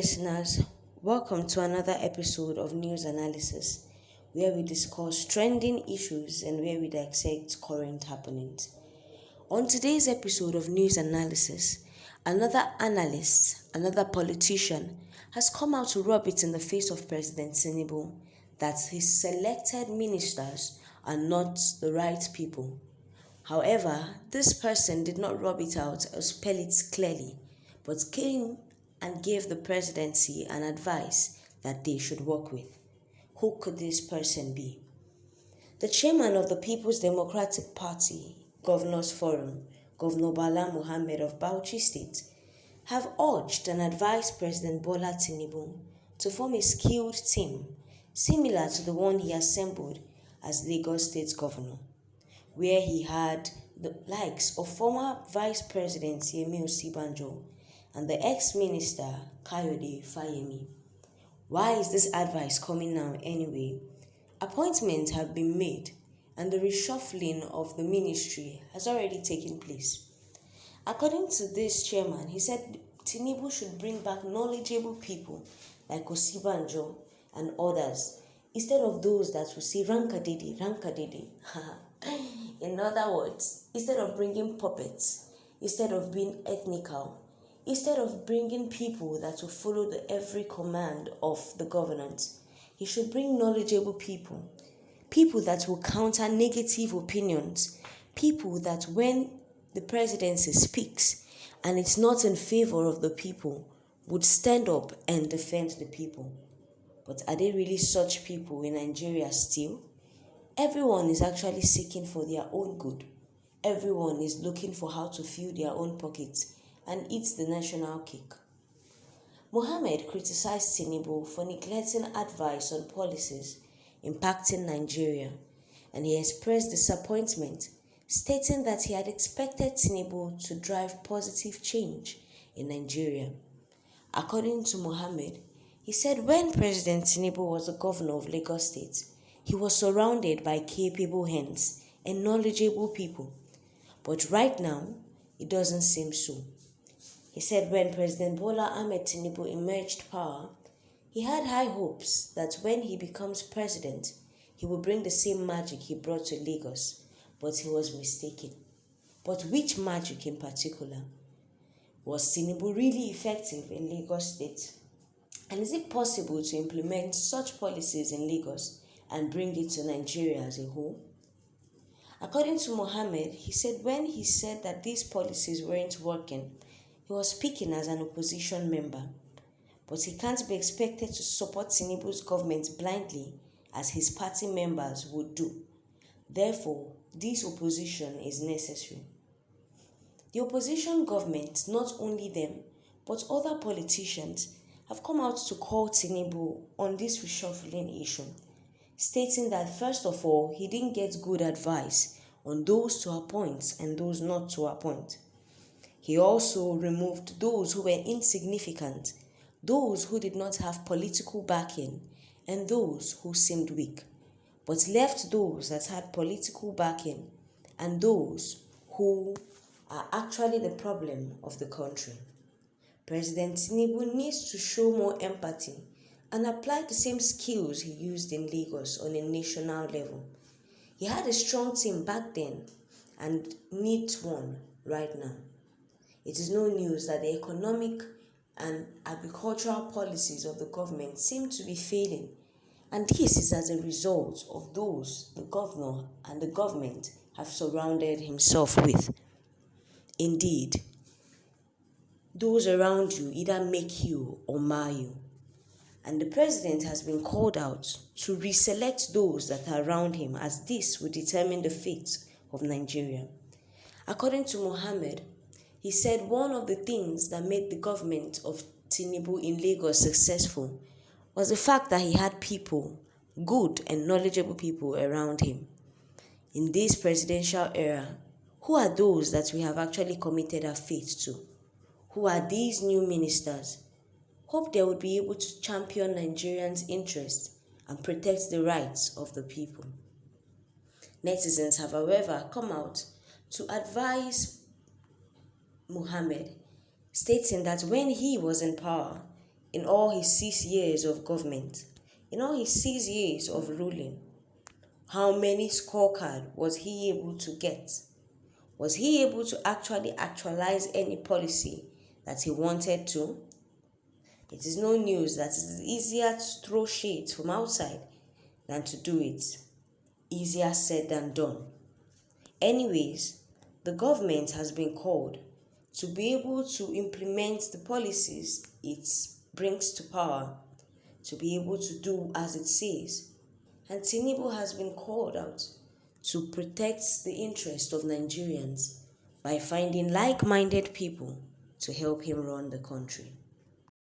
listeners, welcome to another episode of News Analysis, where we discuss trending issues and where we dissect current happenings. On today's episode of News Analysis, another analyst, another politician, has come out to rub it in the face of President Tinubu that his selected ministers are not the right people. However, this person did not rub it out or spell it clearly, but came and gave the presidency an advice that they should work with. Who could this person be? The chairman of the People's Democratic Party, Governors Forum, Governor Bala of Bauchi State, have urged and advised President Bola Tinubu to form a skilled team similar to the one he assembled as Lagos State Governor, where he had the likes of former Vice President Osinbajo and the ex-minister Kayode Fayemi. Why is this advice coming now anyway? Appointments have been made and the reshuffling of the ministry has already taken place. According to this chairman, he said Tinubu should bring back knowledgeable people like Osinbajo and others instead of those that will say Rankadede. In other words, instead of bringing puppets, instead of being ethnical, instead of bringing people that will follow every command of the governance, he should bring knowledgeable people, people that will counter negative opinions, people that when the presidency speaks and it's not in favor of the people, would stand up and defend the people. But are there really such people in Nigeria still? Everyone is actually seeking for their own good. Everyone is looking for how to fill their own pockets and eat the national cake. Mohammed criticized Tinubu for neglecting advice on policies impacting Nigeria, and he expressed disappointment, stating that he had expected Tinubu to drive positive change in Nigeria. According to Mohammed, he said when President Tinubu was the governor of Lagos State, he was surrounded by capable hands and knowledgeable people. But right now, it doesn't seem so. He said when President Bola Ahmed Tinubu emerged power, he had high hopes that when he becomes president, he will bring the same magic he brought to Lagos, but he was mistaken. But which magic in particular? Was Tinubu really effective in Lagos State? And is it possible to implement such policies in Lagos and bring it to Nigeria as a whole? According to Mohammed, he said when he said that these policies weren't working, he was speaking as an opposition member, but he can't be expected to support Tinubu's government blindly as his party members would do. Therefore, this opposition is necessary. The opposition government, not only them, but other politicians, have come out to call Tinubu on this reshuffling issue, stating that first of all, he didn't get good advice on those to appoint and those not to appoint. He also removed those who were insignificant, those who did not have political backing, and those who seemed weak, but left those that had political backing and those who are actually the problem of the country. President Tinubu needs to show more empathy and apply the same skills he used in Lagos on a national level. He had a strong team back then and needs one right now. It is no news that the economic and agricultural policies of the government seem to be failing, and this is as a result of those the governor and the government have surrounded himself with. Indeed, those around you either make you or mar you, and the president has been called out to reselect those that are around him, as this will determine the fate of Nigeria. According to Mohammed, he said one of the things that made the government of Tinubu in Lagos successful was the fact that he had people, good and knowledgeable people around him. In this presidential era, who are those that we have actually committed our faith to? Who are these new ministers? Hope they would be able to champion Nigerians' interests and protect the rights of the people. Netizens have, however, come out to advise Mohammed, stating that when he was in power, in all his 6 years of government, in all his 6 years of ruling, how many scorecard was he able to get? Was he able to actually actualize any policy that he wanted to? It is no news that it is easier to throw shade from outside than to do it. Easier said than done. Anyways, the government has been called to be able to implement the policies it brings to power, to be able to do as it says. And Tinubu has been called out to protect the interest of Nigerians by finding like-minded people to help him run the country.